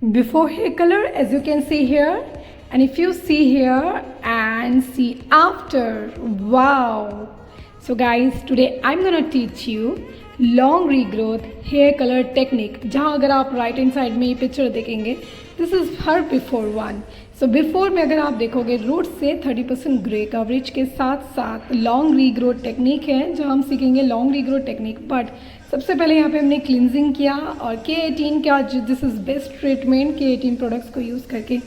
before hair color, as you can see here, and if you see here and see after, wow. So guys, today I'm gonna teach you long regrowth hair colour technique, जहाँ अगर आप right hand side में ये picture देखेंगे, this is her before one. So before में अगर आप देखोगे रूट से 30% ग्रे कवरेज के साथ साथ लॉन्ग रीग्रोथ टेक्निक है, जहाँ हम सीखेंगे लॉन्ग रीग्रोथ टेक्निक. बट सबसे पहले यहाँ पे हमने क्लिनजिंग किया और K18 का this is best treatment. K18 products को यूज़ करके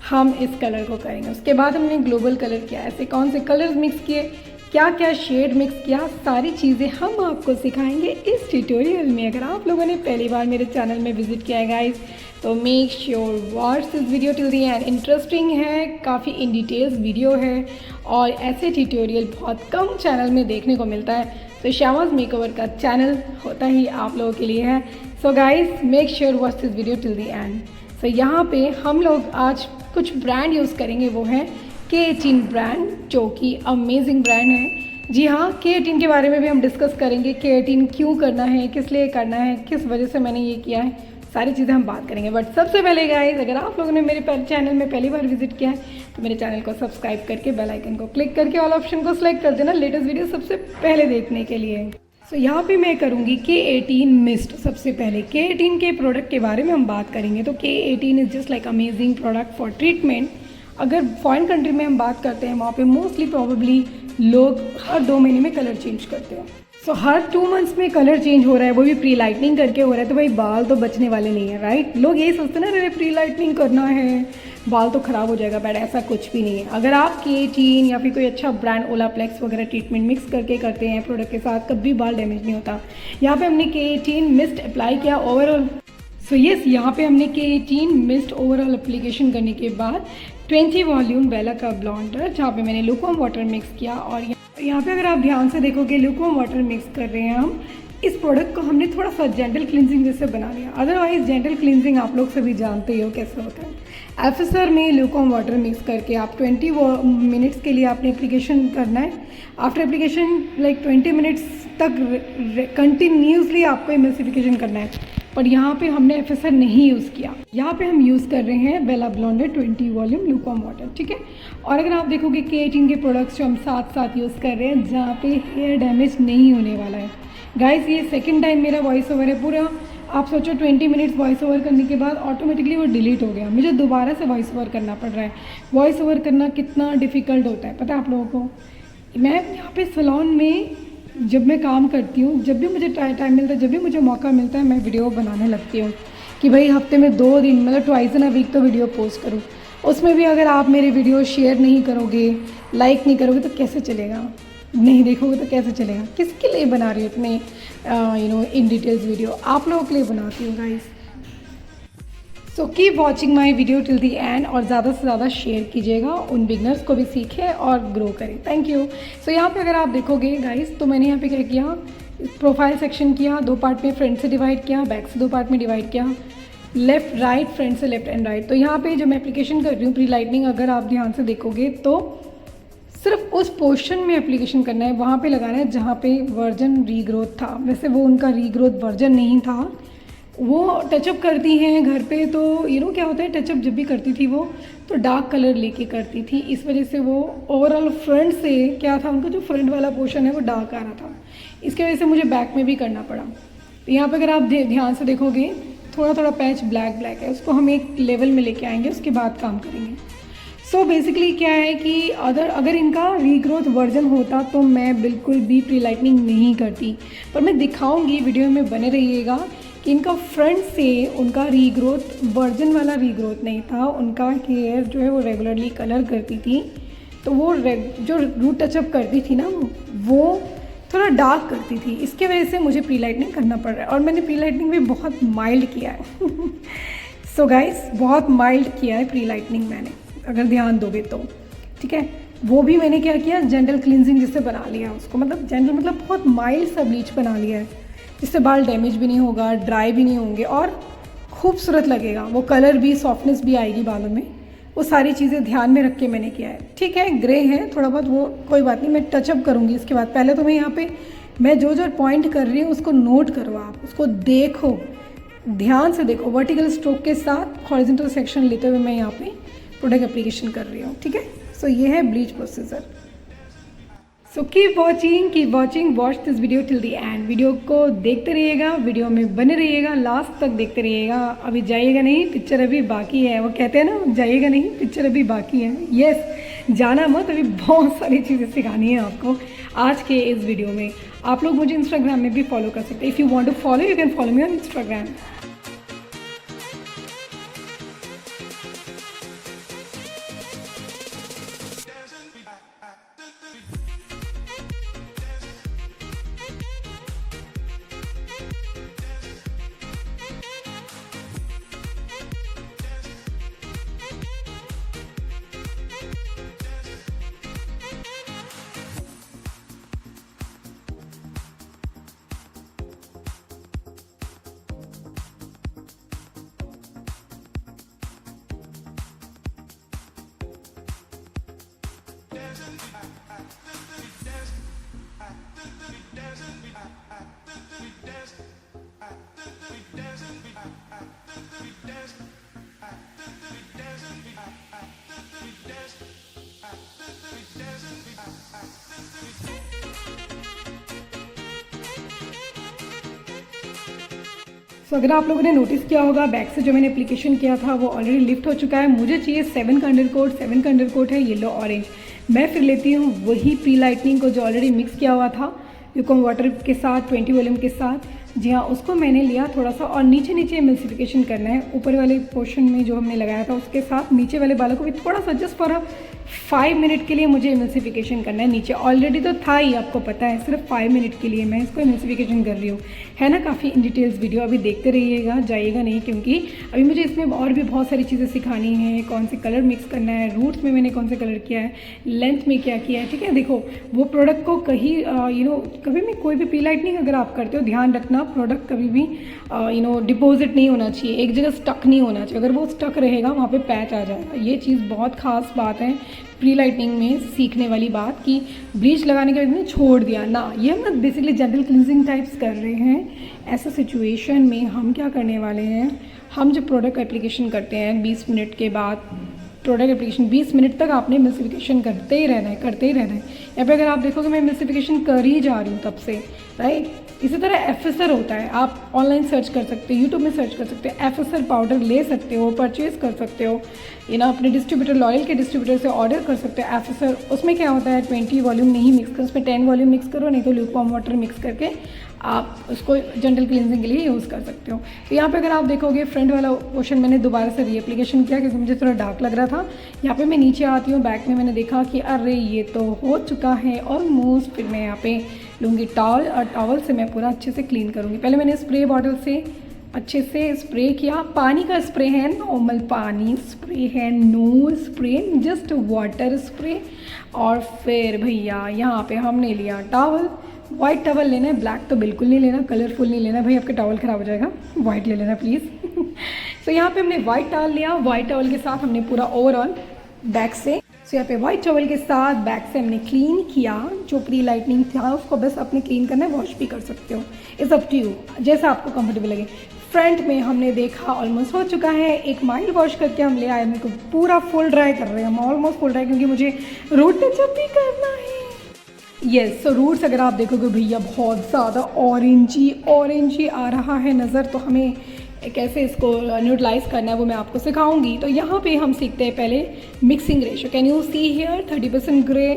हम इस कलर को करेंगे. उसके बाद हमने ग्लोबल कलर किया, ऐसे कौन से कलर्स मिक्स किए, क्या क्या शेड मिक्स किया, सारी चीज़ें हम आपको सिखाएंगे इस ट्यूटोरियल में. अगर आप लोगों ने पहली बार मेरे चैनल में विजिट किया है गाइस, तो make sure watch this video till the and. Interesting है, काफ़ी इन डिटेल्स वीडियो है और ऐसे ट्यूटोरियल बहुत कम चैनल में देखने को मिलता है. तो श्यामाज मेकओवर का चैनल होता ही आप लोगों के लिए है. So guys make sure watch this video till the end. So यहाँ पे हम लोग आज कुछ ब्रांड यूज़ करेंगे, वो है K18 ब्रांड, जो कि अमेजिंग ब्रांड है. जी हाँ, K18 के बारे में भी हम डिस्कस करेंगे. K18 क्यों करना है, किस लिए करना है, किस वजह से मैंने ये किया है, सारी चीज़ें हम बात करेंगे. बट सबसे पहले गाइस, अगर आप लोगों ने मेरे चैनल में पहली बार विजिट किया है तो मेरे चैनल को सब्सक्राइब करके बेल आइकन को क्लिक करके ऑल ऑप्शन को सिलेक्ट कर देना लेटेस्ट वीडियो सबसे पहले देखने के लिए. सो यहाँ पे मैं करूँगी K18 मिस्ट. सबसे पहले K18 के प्रोडक्ट के बारे में हम बात करेंगे. तो K18 is just like amazing product for treatment. अगर फॉरेन कंट्री में हम बात करते हैं, वहाँ पे मोस्टली प्रोबेबली लोग हर 2 महीने में कलर चेंज करते हैं. सो हर 2 मंथ्स में कलर चेंज हो रहा है, वो भी प्री लाइटनिंग करके हो रहा है. तो भाई बाल तो बचने वाले नहीं है, राइट. लोग यही सोचते हैं ना, अरे प्री लाइटनिंग करना है बाल तो ख़राब हो जाएगा. बट ऐसा कुछ भी नहीं है. अगर आप K18 या फिर कोई अच्छा ब्रांड ओलाप्लेक्स वगैरह ट्रीटमेंट मिक्स करके करते हैं प्रोडक्ट के साथ, कभी बाल डैमेज नहीं होता. यहाँ पे हमने K18 मिस्ट अप्लाई किया ओवरऑल. सो यस, यहाँ पे हमने K18 मिस्ट ओवरऑल एप्लीकेशन करने के बाद 20 वॉल्यूम बेला का ब्लॉन्डर, जहाँ पे मैंने लुकवार्म वाटर मिक्स किया. और यहाँ पे अगर आप ध्यान से देखोगे, लुकवार्म वाटर मिक्स कर रहे हैं हम. इस प्रोडक्ट को हमने थोड़ा सा जेंटल क्लिनजिंग जैसे बना लिया. अदरवाइज जेंटल क्लिनजिंग आप लोग सभी जानते ही हो कैसे होता है. एफएसआर में लुकवार्म वाटर मिक्स करके आप 20 मिनट्स के लिए आपने एप्लीकेशन करना है. आफ्टर एप्लीकेशन लाइक 20 मिनट्स तक कंटिन्यूसली आपको इमल्सिफिकेशन करना है. पर यहाँ पे हमने एफएसआर नहीं यूज़ किया. यहाँ पे हम यूज़ कर रहे हैं बेला ब्लॉन्डर 20 वॉल्यूम लुकवार्म वाटर, ठीक है. और अगर आप देखोगे K18 के प्रोडक्ट्स जो हम साथ साथ यूज़ कर रहे हैं, जहाँ पे हेयर डैमेज नहीं होने वाला है. गाइस, ये सेकंड टाइम मेरा वॉइस ओवर है. पूरा आप सोचो 20 मिनट्स वॉइस ओवर करने के बाद ऑटोमेटिकली वो डिलीट हो गया. मुझे दोबारा से वॉइस ओवर करना पड़ रहा है. वॉइस ओवर करना कितना डिफ़िकल्ट होता है पता है आप लोगों को. मैं यहाँ पे सैलून में जब मैं काम करती हूँ, जब भी मुझे टाइम मिलता है, जब भी मुझे मौका मिलता है, मैं वीडियो बनाने लगती हूँ कि भाई हफ्ते में 2 दिन मतलब ट्वाइस इन अ वीक तो वीडियो पोस्ट करूँ. उसमें भी अगर आप मेरे वीडियो शेयर नहीं करोगे, लाइक नहीं करोगे तो कैसे चलेगा, नहीं देखोगे तो कैसे चलेगा. किसके लिए बना रही हूँ इतने इन डिटेल्स वीडियो, आप लोगों के लिए बनाती हूँ guys. So keep watching my video till the and और ज़्यादा से ज़्यादा शेयर कीजिएगा, उन बिगनर्स को भी सीखें और ग्रो करें. Thank you. सो यहाँ पे अगर आप देखोगे गाइस, तो मैंने यहाँ पे क्या किया, प्रोफाइल सेक्शन किया, 2 पार्ट में, फ्रंट से डिवाइड किया, बैक से 2 पार्ट में डिवाइड किया, लेफ्ट राइट, फ्रंट से लेफ्ट एंड राइट. तो यहाँ पे जो मैं एप्लीकेशन कर रही हूँ प्री लाइटनिंग, अगर आप ध्यान से देखोगे तो सिर्फ उस पोर्शन में एप्लीकेशन करना है, वहाँ पे लगाना है जहाँ पे वर्जन रीग्रोथ था. वैसे वो उनका रीग्रोथ वर्जन नहीं था. वो टचअप करती हैं घर पे, तो क्या होता है, टचअप जब भी करती थी वो तो डार्क कलर लेके करती थी. इस वजह से वो ओवरऑल फ्रंट से क्या था, उनका जो फ्रंट वाला पोर्शन है वो डार्क आ रहा था. इसके वजह से मुझे बैक में भी करना पड़ा. तो यहाँ पे अगर आप ध्यान से देखोगे, थोड़ा थोड़ा पैच ब्लैक है, उसको हम एक लेवल में लेके आएंगे, उसके बाद काम करेंगे. सो बेसिकली क्या है कि अगर इनका रीग्रोथ वर्जन होता तो मैं बिल्कुल भी प्री लाइटनिंग नहीं करती. पर मैं दिखाऊंगी, वीडियो में बने रहिएगा कि इनका फ्रंट से उनका रीग्रोथ वर्जन वाला रीग्रोथ नहीं था. उनका हेयर जो है वो रेगुलरली कलर करती थी, तो वो जो रूट टचअप करती थी ना, वो थोड़ा डार्क करती थी. इसके वजह से मुझे प्री लाइटनिंग करना पड़ रहा है. और मैंने प्री लाइटनिंग भी बहुत माइल्ड किया है. सो गाइस, बहुत माइल्ड किया है प्री लाइटनिंग मैंने, अगर ध्यान दोगे तो, ठीक है. वो भी मैंने क्या किया, जेंटल क्लिनजिंग जिससे बना लिया उसको, मतलब जेंटल मतलब बहुत माइल्ड सा ब्लीच बना लिया है, जिससे बाल डैमेज भी नहीं होगा, ड्राई भी नहीं होंगे और खूबसूरत लगेगा. वो कलर भी, सॉफ्टनेस भी आएगी बालों में. वो सारी चीज़ें ध्यान में रख के मैंने किया है. ठीक है, ग्रे है थोड़ा बहुत, वो कोई बात नहीं, मैं टचअप करूँगी इसके बाद. पहले तो मैं यहाँ पे मैं जो पॉइंट कर रही हूँ उसको नोट करो, आप उसको देखो, ध्यान से देखो, वर्टिकल स्ट्रोक के साथ हॉरिजॉन्टल सेक्शन लेते हुए मैं यहाँ पे प्रोडक्ट एप्लीकेशन कर रही हूँ, ठीक है। सो ये है bleach procedure. So keep watching, watch this video till the and. Video को देखते रहिएगा, वीडियो में बने रहिएगा, लास्ट तक देखते रहिएगा। अभी जाइएगा नहीं, पिक्चर अभी बाकी है। वो कहते हैं ना, जाइएगा नहीं, पिक्चर अभी बाकी है। यस, जाना मत, अभी बहुत सारी चीज़ें सिखानी है आपको आज के इस वीडियो में। आप लोग मुझे इंस्टाग्राम में भी फॉलो कर सकते हैं। If you want to follow, you can follow me on Instagram. So अगर आप लोगों ने नोटिस किया होगा, बैक से जो मैंने एप्लीकेशन किया था वो ऑलरेडी लिफ्ट हो चुका है। मुझे चाहिए 7 का अंडरकोट, 7 का अंडरकोट है येलो ऑरेंज। मैं फिर लेती हूँ वही प्री लाइटनिंग को जो ऑलरेडी मिक्स किया हुआ था ल्यूकवार्म वाटर के साथ, 20 वॉल्यूम के साथ। जी हाँ, उसको मैंने लिया थोड़ा सा, और नीचे नीचे एमल्सिफिकेशन करना है। ऊपर वाले पोर्शन में जो हमने लगाया था उसके साथ नीचे वाले बालों को भी थोड़ा सा, जस्ट फॉर 5 मिनट के लिए मुझे एमल्सिफिकेशन करना है। नीचे ऑलरेडी तो था ही, आपको पता है, सिर्फ 5 मिनट के लिए मैं इसको एमल्सिफिकेशन कर रही हूँ। है ना, काफ़ी इन डिटेल्स वीडियो, अभी देखते रहिएगा, जाइएगा नहीं, क्योंकि अभी मुझे इसमें और भी बहुत सारी चीज़ें सिखानी है। कौन से कलर मिक्स करना है, रूट्स में मैंने कौन से कलर किया है, लेंथ में क्या किया है, ठीक है। देखो, वो प्रोडक्ट को कहीं कभी भी कोई भी प्री लाइटनिंग अगर आप करते हो, ध्यान रखना प्रोडक्ट कभी भी डिपॉजिट नहीं होना चाहिए, एक जगह स्टक नहीं होना चाहिए। अगर वो स्टक रहेगा वहाँ पे पैच आ जाएगा। ये चीज़ बहुत खास बात है प्री लाइटनिंग में सीखने वाली बात, कि ब्लीच लगाने के बाद मैंने छोड़ दिया ना। ये हम लोग बेसिकली जेंटल क्लींजिंग टाइप्स कर रहे हैं। ऐसा सिचुएशन में हम क्या करने वाले हैं, हम जब प्रोडक्ट एप्लीकेशन करते हैं 20 मिनट के बाद, प्रोडक्ट एप्लीकेशन 20 मिनट तक आपने एमल्सिफिकेशन करते ही रहना है, करते ही रहना है। यहाँ पे अगर आप देखोगे मैं एमल्सिफिकेशन कर ही जा रही हूँ तब से, राइट। इसी तरह एफएसआर होता है, आप ऑनलाइन सर्च कर सकते हो, यूट्यूब में सर्च कर सकते हो, एफएसआर पाउडर ले सकते हो, परचेज कर सकते हो, अपने डिस्ट्रीब्यूटर, लॉयल के डिस्ट्रीब्यूटर से ऑर्डर कर सकते हो एफएसआर। उसमें क्या होता है, 20 वॉल्यूम नहीं मिक्स करो, उसमें 10 वॉल्यूम मिक्स करो, नहीं तो ल्यूकवार्म वाटर मिक्स करके आप उसको जेंटल क्लींजिंग के लिए यूज़ कर सकते हो। तो यहाँ पे अगर आप देखोगे, फ्रंट वाला पोर्शन मैंने दोबारा से रीएप्लीकेशन किया क्योंकि मुझे थोड़ा डार्क लग रहा था। यहाँ पे मैं नीचे आती हूँ, बैक में मैंने देखा कि अरे ये तो हो चुका है ऑलमोस्ट। फिर मैं यहाँ पे लूँगी टॉवल, और टॉवल से मैं पूरा अच्छे से क्लीन करूँगी। पहले मैंने स्प्रे बॉटल से अच्छे से स्प्रे किया। पानी का स्प्रे है, नॉर्मल पानी स्प्रे है, no spray, just water spray. और फिर भैया यहाँ पे हमने लिया टॉवल। वाइट टॉवल लेना है, ब्लैक तो बिल्कुल नहीं लेना, कलरफुल नहीं लेना भाई, आपका टॉवल ख़राब हो जाएगा। वाइट ले लेना प्लीज़। तो यहाँ पे हमने वाइट टॉवल लिया। वाइट टॉवल के साथ हमने पूरा ओवरऑल बैक से, यहाँ पे वाइट टॉवल के साथ बैक से हमने क्लीन किया। जो प्री लाइटनिंग था उसको बस आपने क्लीन करना है, वॉश भी कर सकते हो, इट्स अप टू यू, जैसा आपको कंफर्टेबल लगे। फ्रंट में हमने देखा ऑलमोस्ट हो चुका है। एक माइल्ड वॉश करके हम ले आए, मेरे को पूरा फुल ड्राई कर रहे हैं हम, ऑलमोस्ट फुल ड्राई, क्योंकि मुझे रूट टचअप भी करना है। यस, सो रूट्स अगर आप देखोगे भैया बहुत ज़्यादा ऑरेंजी आ रहा है नज़र, तो हमें कैसे इसको न्यूट्रलाइज करना है वो मैं आपको सिखाऊंगी। तो यहाँ पे हम सीखते हैं पहले mixing ratio. Can you see here 30% grey.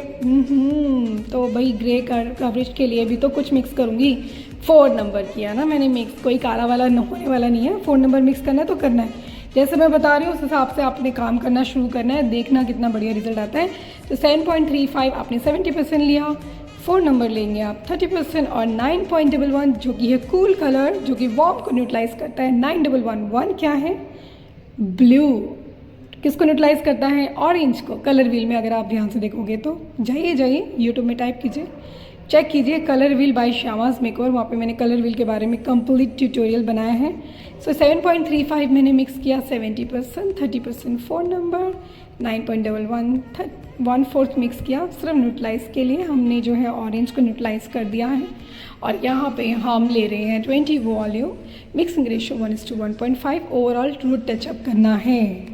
तो भाई ग्रे कवरेज के लिए भी तो कुछ मिक्स करूँगी। 4 नंबर किया ना मैंने मिक्स, कोई काला वाला होने वाला नहीं है। 4 नंबर मिक्स करना है तो करना है, जैसे मैं बता रही हूँ उस हिसाब से आपने काम करना शुरू करना है, देखना कितना बढ़िया रिजल्ट आता है। तो 7.35 आपने 70% लिया, 4 नंबर लेंगे आप 30%, और 9.11 जो कि है कूल कलर, जो कि वार्म को न्यूट्रलाइज करता है। 9111 क्या है, ब्लू, किसको न्यूट्रलाइज करता है, ऑरेंज को। कलर व्हील में अगर आप ध्यान से देखोगे तो जाइए यूट्यूब में टाइप कीजिए चेक कीजिए कलर व्हील बाय श्यामास मेकओवर, वहाँ पे मैंने कलर व्हील के बारे में कंप्लीट ट्यूटोरियल बनाया है। सो 7.35 मैंने मिक्स किया 70%, 30% 4 नंबर, 9.11 1/4 मिक्स किया सिर्फ न्यूट्रलाइज के लिए। हमने जो है ऑरेंज को न्यूट्रलाइज कर दिया है और यहाँ पे हम ले रहे हैं 20 volume, mixing ratio 1:1.5। Overall root touch up करना है।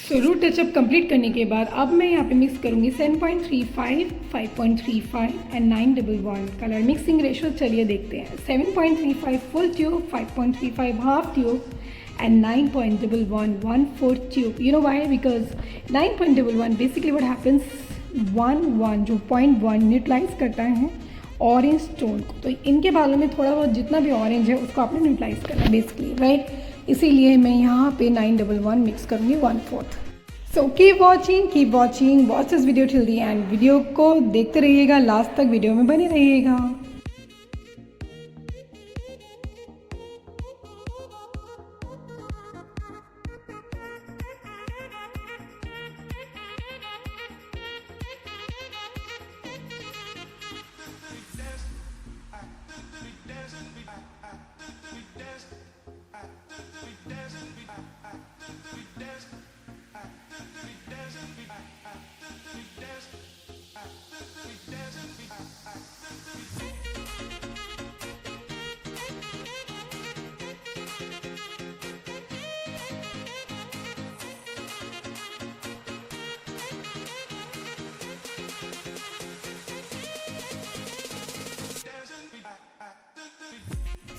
सो रूट टचअप कंप्लीट करने के बाद अब मैं यहाँ पे मिक्स करूँगी 7.35, 5.35 एंड 911 कलर मिक्सिंग रेशो। चलिए देखते हैं। 7.35 full tube, 5.35 half tube and 9.11 1/4 tube. You know why? Because 9.11 basically what happens 1 जो 0.1 न्यूट्रलाइज करता है ऑरेंज टोन को। तो इनके बालों में थोड़ा बहुत जितना भी ऑरेंज है उसको आपने न्यूट्रलाइज करना है बेसिकली, राइट? इसीलिए मैं यहाँ पे 911 मिक्स करूँगी 1/4। So keep watching, watch this video till the end. Video को देखते रहिएगा, लास्ट तक वीडियो में बने रहिएगा।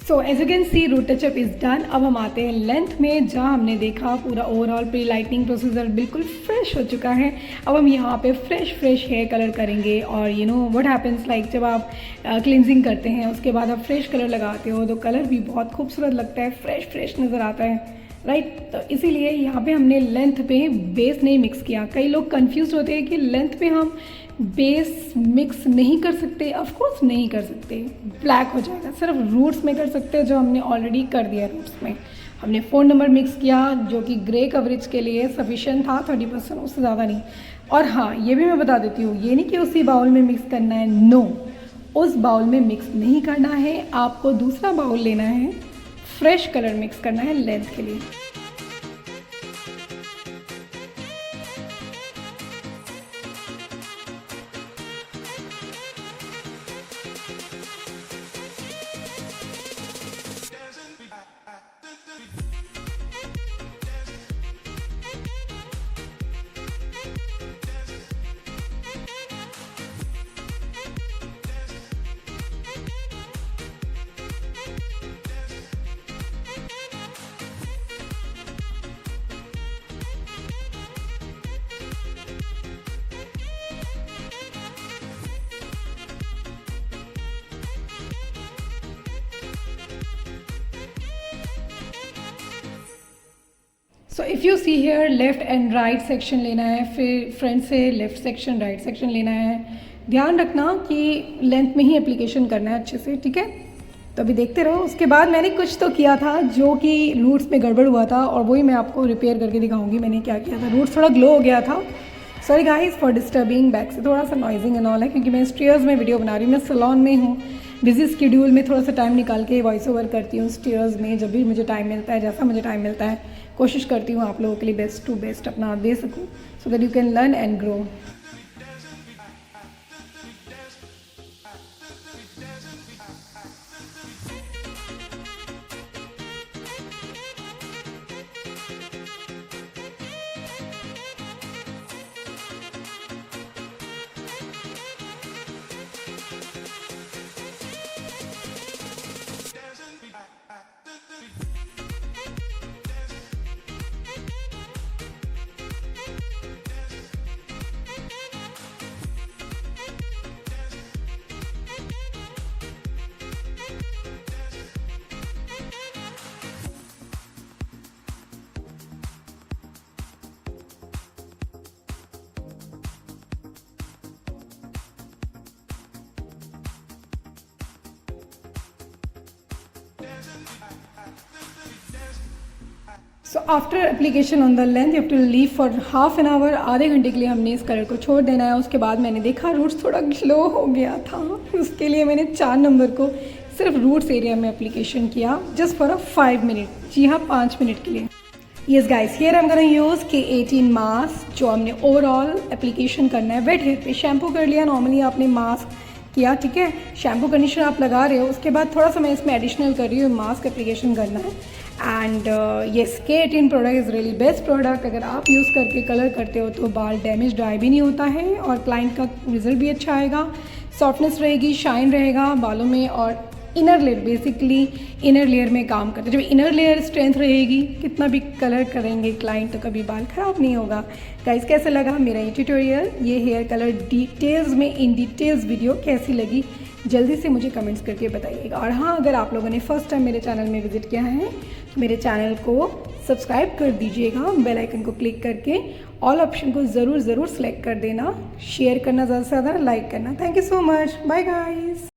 So as you can see root touch up is done. अब हम आते हैं लेंथ में, जहाँ हमने देखा पूरा ओवरऑल प्री लाइटनिंग प्रोसीजर बिल्कुल फ्रेश हो चुका है। अब हम यहाँ पे फ्रेश हेयर कलर करेंगे। और you know what happens like जब आप क्लिनजिंग करते हैं उसके बाद आप फ्रेश कलर लगाते हो तो कलर भी बहुत खूबसूरत लगता है, फ्रेश नज़र आता है, राइट? तो इसीलिए यहाँ पे हमने लेंथ पे बेस नहीं मिक्स किया। कई लोग कंफ्यूज होते हैं कि लेंथ पे हम बेस मिक्स नहीं कर सकते। ऑफ कोर्स नहीं कर सकते, ब्लैक हो जाएगा। सिर्फ रूट्स में कर सकते हैं, जो हमने ऑलरेडी कर दिया। रूट्स में हमने 4 नंबर मिक्स किया जो कि ग्रे कवरेज के लिए सफिशिएंट था, 30%, उससे ज़्यादा नहीं। और हाँ, ये भी मैं बता देती हूँ, ये नहीं कि उसी बाउल में मिक्स करना है, नो, उस बाउल में मिक्स नहीं करना है। आपको दूसरा बाउल लेना है, फ्रेश कलर मिक्स करना है लेंथ के लिए। So if you see hair left and right section लेना है, फिर फ्रंट से लेफ़्ट सेक्शन राइट सेक्शन लेना है। ध्यान रखना कि लेंथ में ही एप्लीकेशन करना है अच्छे से, ठीक है? तो अभी देखते रहो। उसके बाद मैंने कुछ तो किया था जो कि रूट्स में गड़बड़ हुआ था, और वही मैं आपको रिपेयर करके दिखाऊंगी मैंने क्या किया था। रूट्स थोड़ा ग्लो हो गया था। Sorry guys for disturbing, back से थोड़ा सा नॉइजिंग एंड ऑल है क्योंकि मैं स्टेयर्स में वीडियो बना रही हूँ। मैं सैलून में हूँ, बिजी स्केड्यूल में थोड़ा सा टाइम निकाल के वॉइस ओवर करती हूँ स्टेयर्स में। जब भी मुझे टाइम मिलता है, जैसा मुझे टाइम मिलता है, कोशिश करती हूँ आप लोगों के लिए बेस्ट टू बेस्ट अपना दे सकूँ, so that you can learn and grow. So after application on the length you have to leave for half an hour. आधे घंटे के लिए हमने इस कलर को छोड़ देना है। उसके बाद मैंने देखा रूट्स थोड़ा ग्लो हो गया था, उसके लिए मैंने 4 नंबर को सिर्फ रूट्स एरिया में एप्लीकेशन किया जस्ट फॉर 5 मिनट। जी हाँ, 5 मिनट के लिए। Yes guys, here I am gonna use K18 mask जो हमने ओवरऑल एप्लीकेशन करना है वेट हेयर पे। शैम्पू कर लिया, नॉर्मली आपने मास्क किया, ठीक है। शैम्पू कंडीशनर आप लगा रहे हो, उसके बाद थोड़ा सा मैं इसमें एडिशनल कर रही हूँ, मास्क एप्लीकेशन करना है। And yes, K18 product is really best product. अगर आप यूज़ करके कलर करते हो तो बाल डैमेज ड्राई भी नहीं होता है और क्लाइंट का रिजल्ट भी अच्छा आएगा, सॉफ्टनेस रहेगी, शाइन रहेगा बालों में। और inner layer, basically inner layer में काम करते हैं। जब इनर लेयर स्ट्रेंथ रहेगी, कितना भी कलर करेंगे क्लाइंट तो कभी बाल ख़राब नहीं होगा। गाइस, कैसे लगा मेरा ये ट्यूटोरियल, ये हेयर कलर डिटेल्स में इन डिटेल्स वीडियो कैसी लगी जल्दी से मुझे कमेंट्स करके बताइएगा। और हाँ, अगर आप लोगों ने फर्स्ट टाइम मेरे चैनल में विजिट किया है तो मेरे चैनल को सब्सक्राइब कर दीजिएगा, बेल आइकन को क्लिक करके ऑल ऑप्शन को ज़रूर सेलेक्ट कर देना, शेयर करना ज़्यादा से ज़्यादा, लाइक करना। Thank you so much, bye guys.